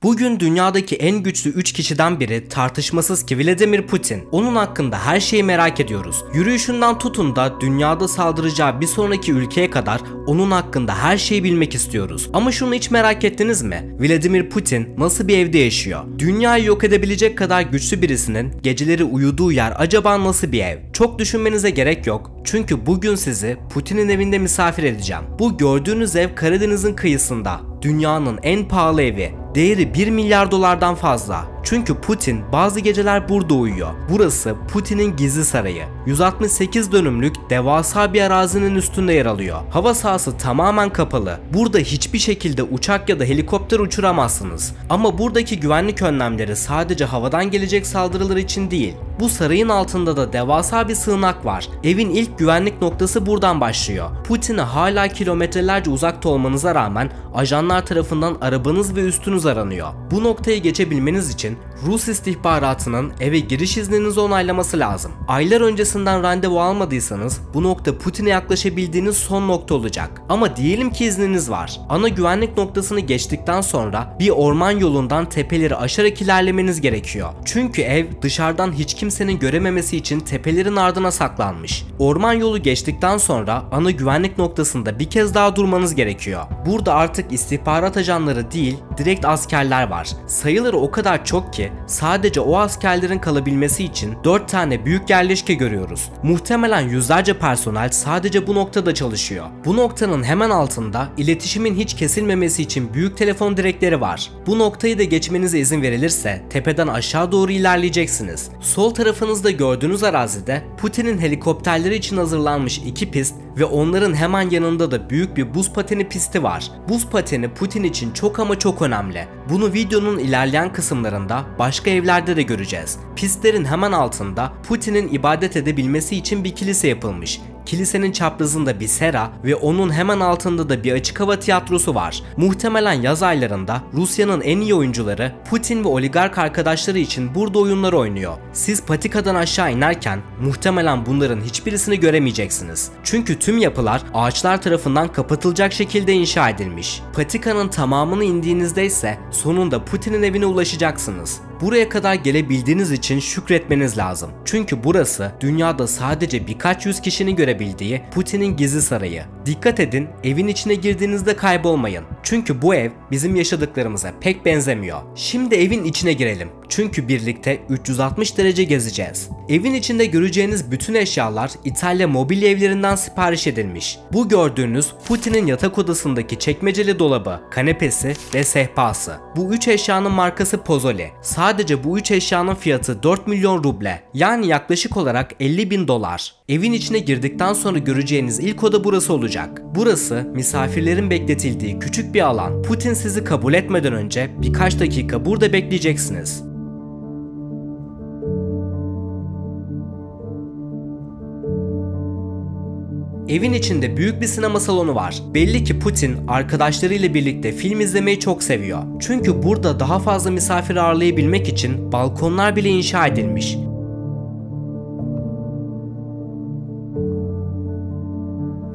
Bugün dünyadaki en güçlü 3 kişiden biri tartışmasız ki Vladimir Putin. Onun hakkında her şeyi merak ediyoruz. Yürüyüşünden tutun da dünyada saldıracağı bir sonraki ülkeye kadar onun hakkında her şeyi bilmek istiyoruz. Ama şunu hiç merak ettiniz mi? Vladimir Putin nasıl bir evde yaşıyor? Dünyayı yok edebilecek kadar güçlü birisinin geceleri uyuduğu yer acaba nasıl bir ev? Çok düşünmenize gerek yok. Çünkü bugün sizi Putin'in evinde misafir edeceğim. Bu gördüğünüz ev Karadeniz'in kıyısında. Dünyanın en pahalı evi. Değeri 1 milyar dolardan fazla. Çünkü Putin bazı geceler burada uyuyor. Burası Putin'in gizli sarayı. 168 dönümlük devasa bir arazinin üstünde yer alıyor. Hava sahası tamamen kapalı. Burada hiçbir şekilde uçak ya da helikopter uçuramazsınız. Ama buradaki güvenlik önlemleri sadece havadan gelecek saldırılar için değil. Bu sarayın altında da devasa bir sığınak var. Evin ilk güvenlik noktası buradan başlıyor. Putin'e hala kilometrelerce uzakta olmanıza rağmen ajanlar tarafından arabanız ve üstünüz aranıyor. Bu noktaya geçebilmeniz için Rus istihbaratının eve giriş izninizi onaylaması lazım. Aylar öncesinden randevu almadıysanız bu nokta Putin'e yaklaşabildiğiniz son nokta olacak. Ama diyelim ki izniniz var. Ana güvenlik noktasını geçtikten sonra bir orman yolundan tepeleri aşarak ilerlemeniz gerekiyor. Çünkü ev dışarıdan hiç kimsenin görememesi için tepelerin ardına saklanmış. Orman yolu geçtikten sonra ana güvenlik noktasında bir kez daha durmanız gerekiyor. Burada artık istihbarat ajanları değil, direkt askerler var. Sayıları o kadar çok ki sadece o askerlerin kalabilmesi için 4 tane büyük yerleşke görüyoruz. Muhtemelen yüzlerce personel sadece bu noktada çalışıyor. Bu noktanın hemen altında iletişimin hiç kesilmemesi için büyük telefon direkleri var. Bu noktayı da geçmenize izin verilirse tepeden aşağı doğru ilerleyeceksiniz. Sol tarafınızda gördüğünüz arazide Putin'in helikopterleri için hazırlanmış 2 pist ve onların hemen yanında da büyük bir buz pateni pisti var. Buz pateni Putin için çok ama çok önemli. Bunu videonun ilerleyen kısımlarında başka evlerde de göreceğiz. Pistlerin hemen altında Putin'in ibadet edebilmesi için bir kilise yapılmış. Kilisenin çaprazında bir sera ve onun hemen altında da bir açık hava tiyatrosu var. Muhtemelen yaz aylarında Rusya'nın en iyi oyuncuları Putin ve oligark arkadaşları için burada oyunlar oynuyor. Siz patikadan aşağı inerken muhtemelen bunların hiçbirisini göremeyeceksiniz. Çünkü tüm yapılar ağaçlar tarafından kapatılacak şekilde inşa edilmiş. Patikanın tamamını indiğinizde ise sonunda Putin'in evine ulaşacaksınız. Buraya kadar gelebildiğiniz için şükretmeniz lazım. Çünkü burası dünyada sadece birkaç yüz kişinin görebildiği Putin'in gizli sarayı. Dikkat edin, evin içine girdiğinizde kaybolmayın. Çünkü bu ev bizim yaşadıklarımıza pek benzemiyor. Şimdi evin içine girelim. Çünkü birlikte 360 derece gezeceğiz. Evin içinde göreceğiniz bütün eşyalar İtalya mobilya evlerinden sipariş edilmiş. Bu gördüğünüz Putin'in yatak odasındaki çekmeceli dolabı, kanepesi ve sehpası. Bu 3 eşyanın markası Pozzoli. Sadece bu 3 eşyanın fiyatı 4 milyon ruble. Yani yaklaşık olarak 50.000 dolar. Evin içine girdikten sonra göreceğiniz ilk oda burası olacak. Burası misafirlerin bekletildiği küçük bir alan. Putin sizi kabul etmeden önce birkaç dakika burada bekleyeceksiniz. Evin içinde büyük bir sinema salonu var. Belli ki Putin arkadaşlarıyla birlikte film izlemeyi çok seviyor. Çünkü burada daha fazla misafir ağırlayabilmek için balkonlar bile inşa edilmiş.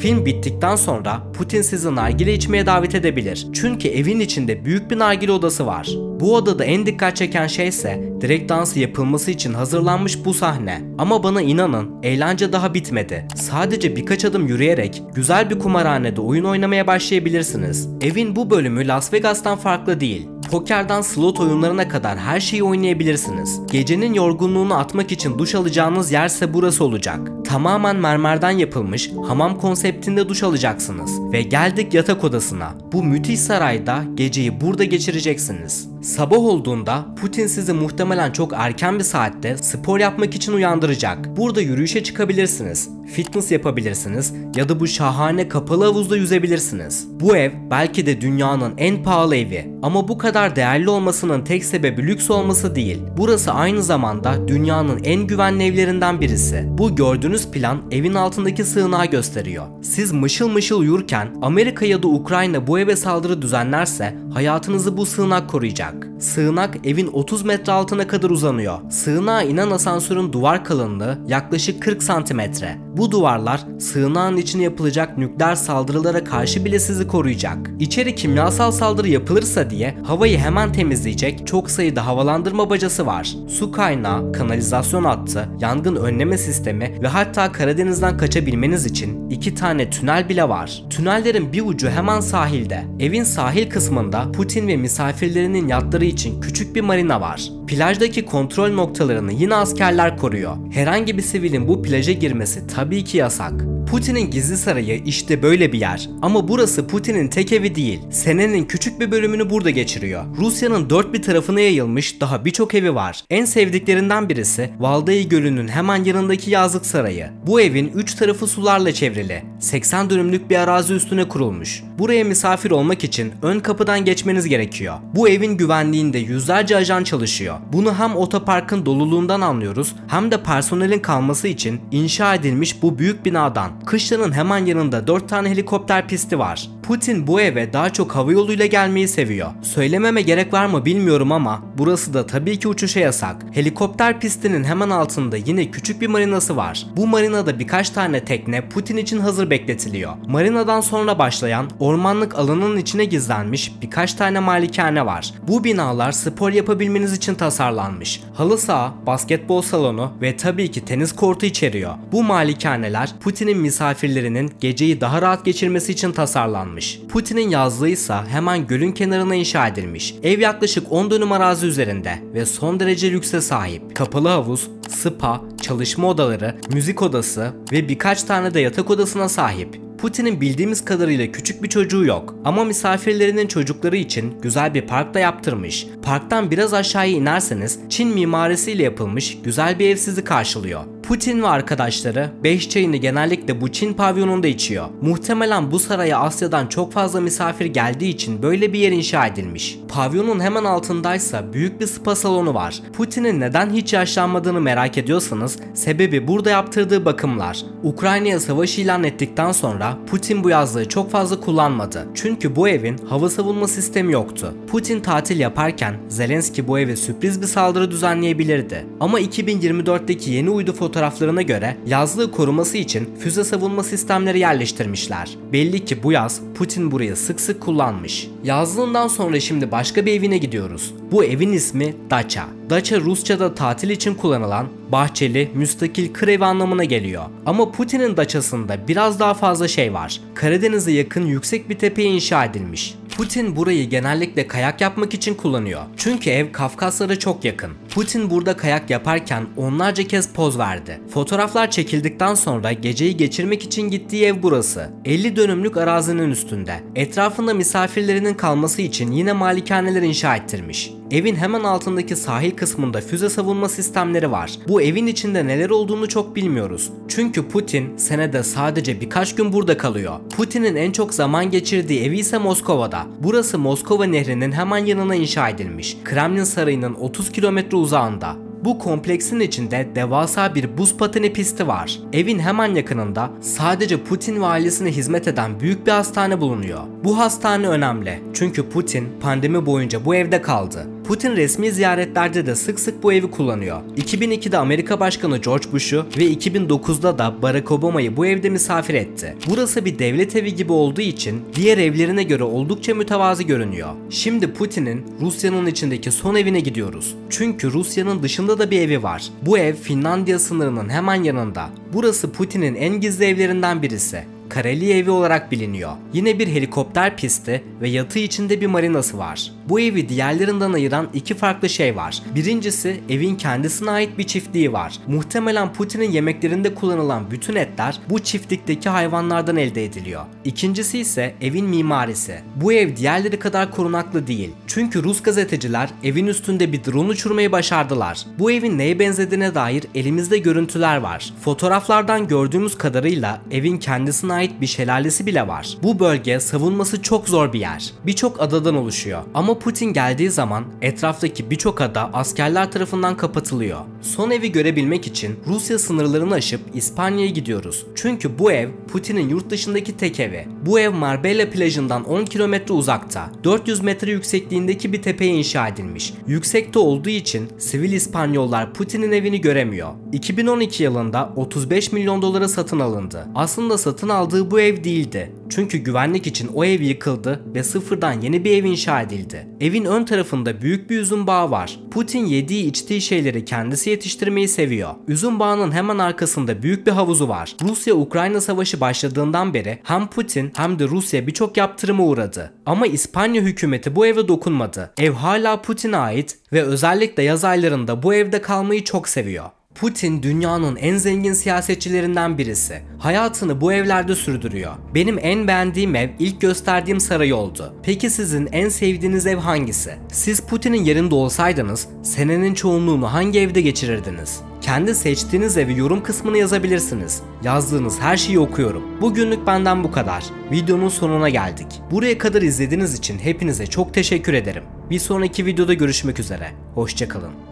Film bittikten sonra Putin sizi nargile içmeye davet edebilir. Çünkü evin içinde büyük bir nargile odası var. Bu odada en dikkat çeken şey ise direkt dansı yapılması için hazırlanmış bu sahne. Ama bana inanın, eğlence daha bitmedi. Sadece birkaç adım yürüyerek güzel bir kumarhanede oyun oynamaya başlayabilirsiniz. Evin bu bölümü Las Vegas'tan farklı değil. Pokerden slot oyunlarına kadar her şeyi oynayabilirsiniz. Gecenin yorgunluğunu atmak için duş alacağınız yerse burası olacak. Tamamen mermerden yapılmış hamam konseptinde duş alacaksınız. Ve geldik yatak odasına. Bu müthiş sarayda geceyi burada geçireceksiniz. Sabah olduğunda Putin sizi muhtemelen çok erken bir saatte spor yapmak için uyandıracak. Burada yürüyüşe çıkabilirsiniz, fitness yapabilirsiniz ya da bu şahane kapalı havuzda yüzebilirsiniz. Bu ev belki de dünyanın en pahalı evi ama bu kadar değerli olmasının tek sebebi lüks olması değil. Burası aynı zamanda dünyanın en güvenli evlerinden birisi. Bu gördüğünüz gördüğünüz plan evin altındaki sığınağı gösteriyor. Siz mışıl mışıl uyurken Amerika ya da Ukrayna bu eve saldırı düzenlerse hayatınızı bu sığınak koruyacak. Sığınak evin 30 metre altına kadar uzanıyor. Sığınağa inen asansörün duvar kalınlığı yaklaşık 40 santimetre. Bu duvarlar sığınağın içine yapılacak nükleer saldırılara karşı bile sizi koruyacak. İçeri kimyasal saldırı yapılırsa diye havayı hemen temizleyecek çok sayıda havalandırma bacası var. Su kaynağı, kanalizasyon hattı, yangın önleme sistemi ve hatta Karadeniz'den kaçabilmeniz için 2 tane tünel bile var. Tünellerin bir ucu hemen sahilde. Evin sahil kısmında Putin ve misafirlerinin yatları için küçük bir marina var. Plajdaki kontrol noktalarını yine askerler koruyor. Herhangi bir sivilin bu plaja girmesi tabii ki yasak. Putin'in gizli sarayı işte böyle bir yer. Ama burası Putin'in tek evi değil. Senenin küçük bir bölümünü burada geçiriyor. Rusya'nın dört bir tarafına yayılmış daha birçok evi var. En sevdiklerinden birisi Valdai Gölü'nün hemen yanındaki yazlık sarayı. Bu evin 3 tarafı sularla çevrili. 80 dönümlük bir arazi üstüne kurulmuş. Buraya misafir olmak için ön kapıdan geçmeniz gerekiyor. Bu evin güvenliğinde yüzlerce ajan çalışıyor. Bunu hem otoparkın doluluğundan anlıyoruz hem de personelin kalması için inşa edilmiş bu büyük binadan. Kışlanın hemen yanında 4 tane helikopter pisti var. Putin bu eve daha çok havayoluyla gelmeyi seviyor. Söylememe gerek var mı bilmiyorum ama burası da tabii ki uçuşa yasak. Helikopter pistinin hemen altında yine küçük bir marinası var. Bu marinada birkaç tane tekne Putin için hazır bekletiliyor. Marinadan sonra başlayan ormanlık alanın içine gizlenmiş birkaç tane malikane var. Bu binalar spor yapabilmeniz için tasarlanmış. Halı saha, basketbol salonu ve tabii ki tenis kortu içeriyor. Bu malikaneler Putin'in misafirlerinin geceyi daha rahat geçirmesi için tasarlanmış. Putin'in yazlığı ise hemen gölün kenarına inşa edilmiş. Ev yaklaşık 10 dönüm arazi üzerinde ve son derece lükse sahip. Kapalı havuz, spa, çalışma odaları, müzik odası ve birkaç tane de yatak odasına sahip. Putin'in bildiğimiz kadarıyla küçük bir çocuğu yok ama misafirlerinin çocukları için güzel bir park da yaptırmış. Parktan biraz aşağıya inerseniz Çin mimarisiyle yapılmış güzel bir ev sizi karşılıyor. Putin ve arkadaşları 5 çayını genellikle bu Çin pavyonunda içiyor. Muhtemelen bu saraya Asya'dan çok fazla misafir geldiği için böyle bir yer inşa edilmiş. Pavyonun hemen altındaysa büyük bir spa salonu var. Putin'in neden hiç yaşlanmadığını merak ediyorsanız sebebi burada yaptırdığı bakımlar. Ukrayna'ya savaş ilan ettikten sonra Putin bu yazlığı çok fazla kullanmadı. Çünkü bu evin hava savunma sistemi yoktu. Putin tatil yaparken Zelenski bu eve sürpriz bir saldırı düzenleyebilirdi. Ama 2024'teki yeni uydu fotoğraflarına göre yazlığı koruması için füze savunma sistemleri yerleştirmişler. Belli ki bu yaz Putin burayı sık sık kullanmış. Yazlığından sonra şimdi başka bir evine gidiyoruz. Bu evin ismi Daça. Daça Rusça'da tatil için kullanılan bahçeli, müstakil kır evi anlamına geliyor. Ama Putin'in daçasında biraz daha fazla şey var. Karadeniz'e yakın yüksek bir tepeye inşa edilmiş. Putin burayı genellikle kayak yapmak için kullanıyor. Çünkü ev Kafkaslara çok yakın. Putin burada kayak yaparken onlarca kez poz verdi. Fotoğraflar çekildikten sonra geceyi geçirmek için gittiği ev burası. 50 dönümlük arazinin üstünde. Etrafında misafirlerinin kalması için yine malikaneler inşa ettirmiş. Evin hemen altındaki sahil kısmında füze savunma sistemleri var. Bu evin içinde neler olduğunu çok bilmiyoruz. Çünkü Putin senede sadece birkaç gün burada kalıyor. Putin'in en çok zaman geçirdiği evi ise Moskova'da. Burası Moskova Nehri'nin hemen yanına inşa edilmiş. Kremlin Sarayı'nın 30 kilometre uzağında. Bu kompleksin içinde devasa bir buz pateni pisti var. Evin hemen yakınında sadece Putin ve ailesine hizmet eden büyük bir hastane bulunuyor. Bu hastane önemli çünkü Putin pandemi boyunca bu evde kaldı. Putin resmi ziyaretlerde de sık sık bu evi kullanıyor. 2002'de Amerika Başkanı George Bush'u ve 2009'da da Barack Obama'yı bu evde misafir etti. Burası bir devlet evi gibi olduğu için diğer evlerine göre oldukça mütevazi görünüyor. Şimdi Putin'in Rusya'nın içindeki son evine gidiyoruz. Çünkü Rusya'nın dışında da bir evi var. Bu ev Finlandiya sınırının hemen yanında. Burası Putin'in en gizli evlerinden birisi. Kareli evi olarak biliniyor. Yine bir helikopter pisti ve yatı içinde bir marinası var. Bu evi diğerlerinden ayıran iki farklı şey var. Birincisi evin kendisine ait bir çiftliği var. Muhtemelen Putin'in yemeklerinde kullanılan bütün etler bu çiftlikteki hayvanlardan elde ediliyor. İkincisi ise evin mimarisi. Bu ev diğerleri kadar korunaklı değil. Çünkü Rus gazeteciler evin üstünde bir drone uçurmayı başardılar. Bu evin neye benzediğine dair elimizde görüntüler var. Fotoğraflardan gördüğümüz kadarıyla evin kendisine ait bir şelalesi bile var. Bu bölge savunması çok zor bir yer. Birçok adadan oluşuyor. Ama Putin geldiği zaman etraftaki birçok ada askerler tarafından kapatılıyor. Son evi görebilmek için Rusya sınırlarını aşıp İspanya'ya gidiyoruz. Çünkü bu ev Putin'in yurt dışındaki tek evi. Bu ev Marbella plajından 10 kilometre uzakta, 400 metre yüksekliğindeki bir tepeye inşa edilmiş. Yüksekte olduğu için sivil İspanyollar Putin'in evini göremiyor. 2012 yılında 35 milyon dolara satın alındı. Aslında satın aldığı bu ev değildi. Çünkü güvenlik için o ev yıkıldı ve sıfırdan yeni bir ev inşa edildi. Evin ön tarafında büyük bir üzüm bağı var. Putin yediği içtiği şeyleri kendisi yetiştirmeyi seviyor. Üzüm bağının hemen arkasında büyük bir havuzu var. Rusya-Ukrayna savaşı başladığından beri hem Putin hem de Rusya birçok yaptırıma uğradı. Ama İspanya hükümeti bu eve dokunmadı. Ev hala Putin'e ait ve özellikle yaz aylarında bu evde kalmayı çok seviyor. Putin dünyanın en zengin siyasetçilerinden birisi. Hayatını bu evlerde sürdürüyor. Benim en beğendiğim ev ilk gösterdiğim saray oldu. Peki sizin en sevdiğiniz ev hangisi? Siz Putin'in yerinde olsaydınız senenin çoğunluğunu hangi evde geçirirdiniz? Kendi seçtiğiniz evi yorum kısmına yazabilirsiniz. Yazdığınız her şeyi okuyorum. Bugünlük benden bu kadar. Videonun sonuna geldik. Buraya kadar izlediğiniz için hepinize çok teşekkür ederim. Bir sonraki videoda görüşmek üzere. Hoşça kalın.